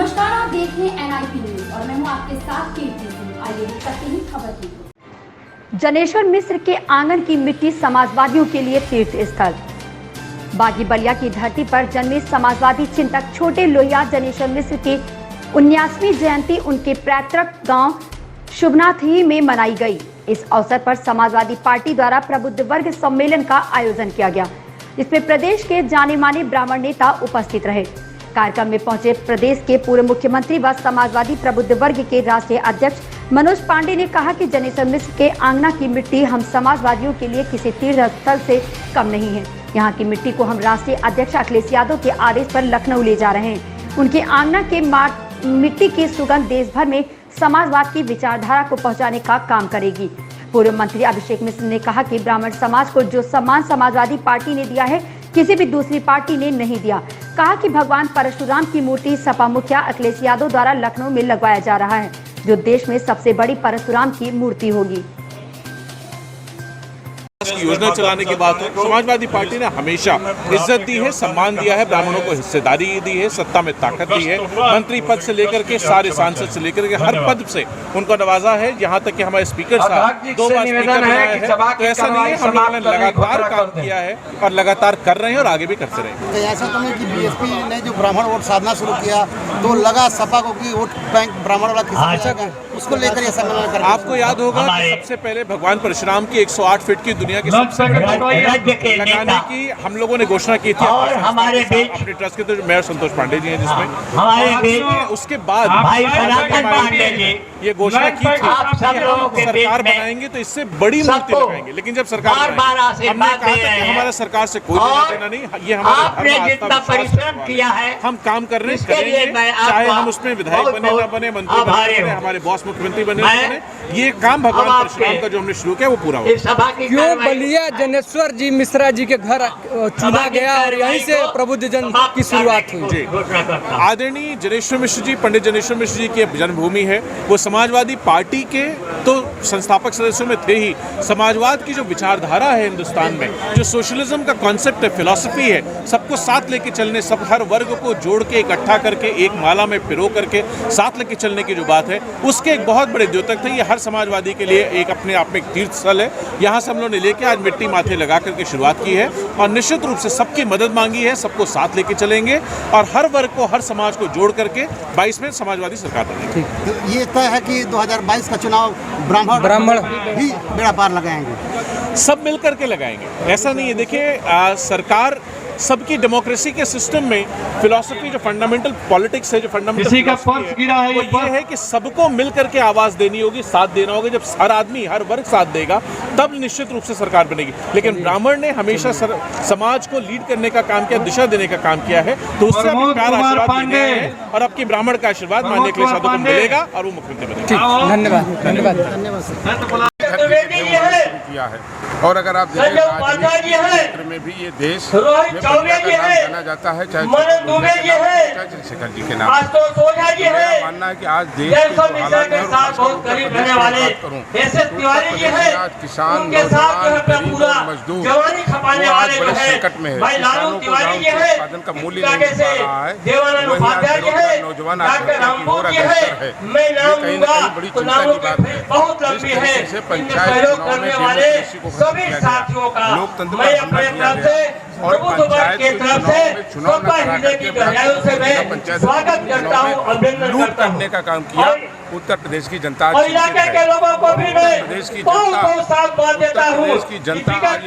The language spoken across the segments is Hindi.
नमस्कार, आप देख रहे हैं NIP न्यूज और मैं हूं आपके साथ कीर्ति सिंह। आइए देखते हैं खबर की। जनेश्वर मिश्र के आंगन की मिट्टी समाजवादियों के लिए तीर्थ स्थल। बागी बलिया की धरती पर जन्मे समाजवादी चिंतक छोटे लोहिया जनेश्वर मिश्र की 79वीं जयंती उनके पैतृक गांव शुभनाथी में मनाई गई। इस अवसर पर समाजवादी पार्टी द्वारा प्रबुद्ध वर्ग सम्मेलन का आयोजन किया गया, जिसमें प्रदेश के जाने माने ब्राह्मण नेता उपस्थित रहे। कार्यक्रम में पहुंचे प्रदेश के पूर्व मुख्यमंत्री व समाजवादी प्रबुद्ध वर्ग के राष्ट्रीय अध्यक्ष मनोज पांडे ने कहा कि जनेश्वर मिश्र के आंगना की मिट्टी हम समाजवादियों के लिए किसी तीर्थ स्थल से कम नहीं है। यहाँ की मिट्टी को हम राष्ट्रीय अध्यक्ष अखिलेश यादव के आदेश पर लखनऊ ले जा रहे हैं। उनके आंगना के मिट्टी की सुगंध देश भर में समाजवाद की विचारधारा को पहुँचाने का काम करेगी। पूर्व मंत्री अभिषेक मिश्र ने कहा कि ब्राह्मण समाज को जो सम्मान समाजवादी पार्टी ने दिया है, किसी भी दूसरी पार्टी ने नहीं दिया। कहा कि भगवान परशुराम की मूर्ति सपा मुखिया अखिलेश यादव द्वारा लखनऊ में लगवाया जा रहा है, जो देश में सबसे बड़ी परशुराम की मूर्ति होगी। योजना चलाने की बात हो, समाजवादी पार्टी ने हमेशा इज्जत दी है, सम्मान दिया है, ब्राह्मणों को हिस्सेदारी दी है, सत्ता में ताकत दी है, मंत्री पद से लेकर के सारे सांसद से लेकर के हर पद से उनको नवाजा है। यहाँ तक कि हमारे स्पीकर साहब 2 बार स्पीकर बनाया है, तो ऐसा नहीं है, हम लोगों ने लगातार काम किया है और लगातार कर रहे हैं और आगे भी करते रहेंगे। ऐसा तो नहीं कि बीएसपी ने जो ब्राह्मण वोट साधना शुरू किया तो लगा सपा को कि वोट बैंक ब्राह्मण वाला उसको लेकर ऐसा कर। आपको याद होगा कि सबसे पहले भगवान परशुराम की 108 फीट की दुनिया की सबसे लगाने की हम लोगों ने घोषणा की थी और हमारे अपने ट्रस्ट के तो मेयर संतोष पांडे जी हैं, जिसमें उसके बाद ये घोषणा की थी कि सरकार बनाएंगे तो इससे बड़ी मूर्ति लगाएंगे। लेकिन जब सरकार हमने कहा था कि हमारा सरकार से कोई लेना देना नहीं, ये हमारा परिश्रम किया है, हम काम कर रहे हैं, चाहे हम उसमें विधायक बने ना बने, मंत्री बने, हमारे बॉस मुख्यमंत्री बने ना बने, ये काम भगवान परशुराम का जो हमने शुरू किया वो पूरा होगा। क्यों बलिया जनेश्वर जी मिश्रा जी के घर चुना गया और यहीं से प्रबुद्ध जन की शुरुआत हुई। आदरणीय जनेश्वर मिश्र जी, पंडित जनेश्वर मिश्र जी की जन्मभूमि है। वो समाजवादी पार्टी के तो संस्थापक सदस्यों में थे ही। समाजवाद की जो विचारधारा है हिंदुस्तान में, जो सोशलिज्म का कॉन्सेप्ट है, फिलॉसफी है, सबको साथ लेके चलने, सब हर वर्ग को जोड़ के इकट्ठा करके एक माला में पिरो करके साथ लेके चलने की जो बात है, उसके एक बहुत बड़े द्योतक थे। ये हर समाजवादी के लिए एक अपने आप में एक तीर्थ स्थल है। यहाँ से हम लोगों ने लेके आज मिट्टी माथे लगा करके शुरुआत की है और निश्चित रूप से सबकी मदद मांगी है, सबको साथ लेके चलेंगे और हर वर्ग को, हर समाज को जोड़ करके 22 में समाजवादी सरकार बनेगी। तो ये तय है कि 2022 का चुनाव ब्राह्मण ही बेड़ा पार लगाएंगे, सब मिलकर के लगाएंगे। ऐसा नहीं है, देखिए सरकार सबकी डेमोक्रेसी के सिस्टम में फिलॉसफी जो फंडामेंटल पॉलिटिक्स है, जो फंडामेंटल ये है कि सबको मिल करके आवाज देनी होगी, साथ देना होगा। जब हर आदमी, हर वर्ग साथ देगा तब निश्चित रूप से सरकार बनेगी। लेकिन ब्राह्मण ने हमेशा समाज को लीड करने का काम किया, दिशा देने का काम किया है, तो उससे अभी प्यार आशीर्वाद देना है और आपकी ब्राह्मण का आशीर्वाद माननीय अखिलेश यादव को मिलेगा और वो मुख्यमंत्री बनेगा। धन्यवाद। किया है और अगर आप देखें राजनीतिक क्षेत्र में भी ये देश में जाना जाता है, चाहे चंद्रशेखर जी के नाम। मेरा मानना है कि आज देश के जो हालात हैं, आज किसान, नौजवान, गरीब और मजदूर वो आज बड़े संकट में है। किसानों को उत्पादन का मूल्य नहीं मिल पा रहा है, वही आज बेरोजगार नौजवान आत्महत्या की ओर अग्रसर है। ये कहीं न कहीं बड़ी चिंता की बात है। जिस तरीके से पंचायत चुनाव में डेमोक्रेसी को खत्म किया गया, लोकतंत्र पर हमला किया गया और पंचायत के चुनाव न करा करके पंचायत लूट करने का काम किया। उत्तर प्रदेश की जनता आज आज ये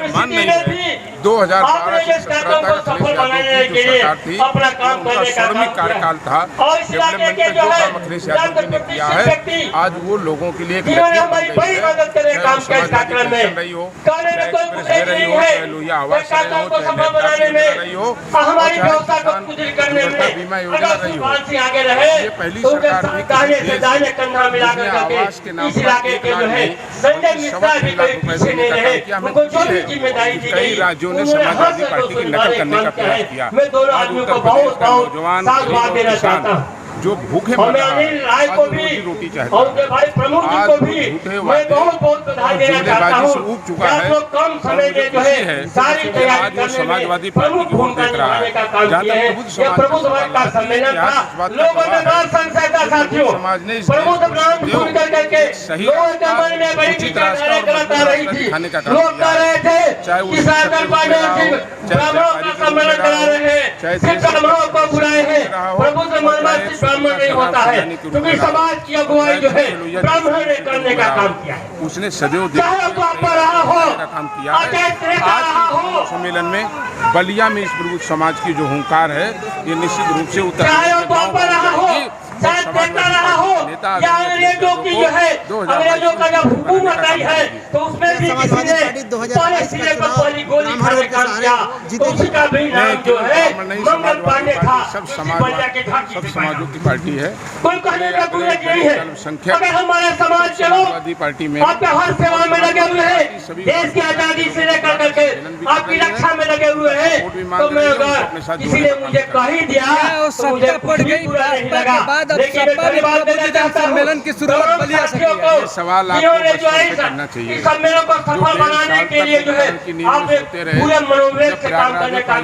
मान नहीं है 2012 से 2017 तक अखिलेश यादव की जो सरकार थी, उनका श्रमिक कार्यकाल था। डेवलपमेंट का जो काम अखिलेश यादव जी ने किया है, आज वो लोगों के लिए एक समाजवादी रही हो, एक्सप्रेस दे रही हो, चाहे लोहिया आवास रही हो, चाहे रही हो, बीमा योजना रही हो। ये पहली सरकार थी आवास के नाम पर 1 लाख नहीं 7.5 लाख रुपए देने का काम किया। हमें खुशी है कई राज्यों ने समाजवादी पार्टी की नकल करने का प्रयास किया। आज उत्तर प्रदेश का नौजवान, किसान जो भूखे और मर मैं रहा अनिल राय है, को आज वो भी रोटी चाहता और उनके है। भाई प्रमुख जी आज को वो भी झूठे मैं वादे बहुत बधाई देना और चाहता जुमलेबाजी से हूँ ऊब चुका कि आप है। लोग कम समय में जो खुशी है सारी कि तैयारी आज वो करने समाजवादी में पार्टी प्रमुख की ओर भूमिका देख रहा निभाने है। का काम जहाँ किए तक हैं। प्रबुद्ध यह समाज प्रबुद्ध वर्ग का सम्मेलन था। लोगों ने बड़ा संशय था साथियों, समाज ने इस प्रबुद्ध देश को ब्राह्मण देव सुन करके सही लोगों के मन में बड़ी उचित रास्ता और विचारधारा मजबूत आ रही रास्ता थी। दिखाने का काम लोग किया कह है। रहे थे चाहे वो कि सागर पांडे ब्राह्मणों का सम्मेलन करा रहे हैं, सिर्फ ब्राह्मणों को बुलाए हैं। प्रबुद्ध मनमत सिर्फ ब्राह्मण नहीं होता है, क्योंकि समाज की अगुवाई जो है ब्राह्मण ने करने का काम किया है। उसने सदैव चाहे वो आप पर रहा हो, का काम किया है। चाहे त्रेता रहा हो, आज के सम्मेलन में बलिया में इस प्रबुद्ध समाज की जो हुंकार है ये निश्चित रूप से उत्तर चाहे प्रदेश के वो आप पर रहा हो, गाँव-गाँव चाहे त्रेता रहा हो, या अंग्रेजों की जो है अंग्रेजों का जब हुकूमत आई है तो उसमें भी किसी ने पहले सिरे पर पहली गोली खाने का काम किया, तो उसका भी नाम जो है मंगल पांडे था। सब बलिया के घाटी सब पे समाजों की पार्टी है। कोई कहने का गुजर यही है। संख्या अगर हमारे समाज के समाजवादी लोग पार्टी में आपके हर सेवा में लगे हुए हैं, देश की आजादी से लेकर करके आपकी रक्षा में लगे हुए हैं, तो मैं अगर किसी ने मुझे कह ही दिया तो मुझे पड़ गई लगा। बाद अब लेकिन सपा ने बात प्रबुद्ध जन सम्मेलन की शुरुआत बलिया से की है। ये सवाल आपको बचपन से करना चाहिए। इस सम्मेलन को सफल बनाने के लिए जो है आपने पूरे मनोवेग से काम करने का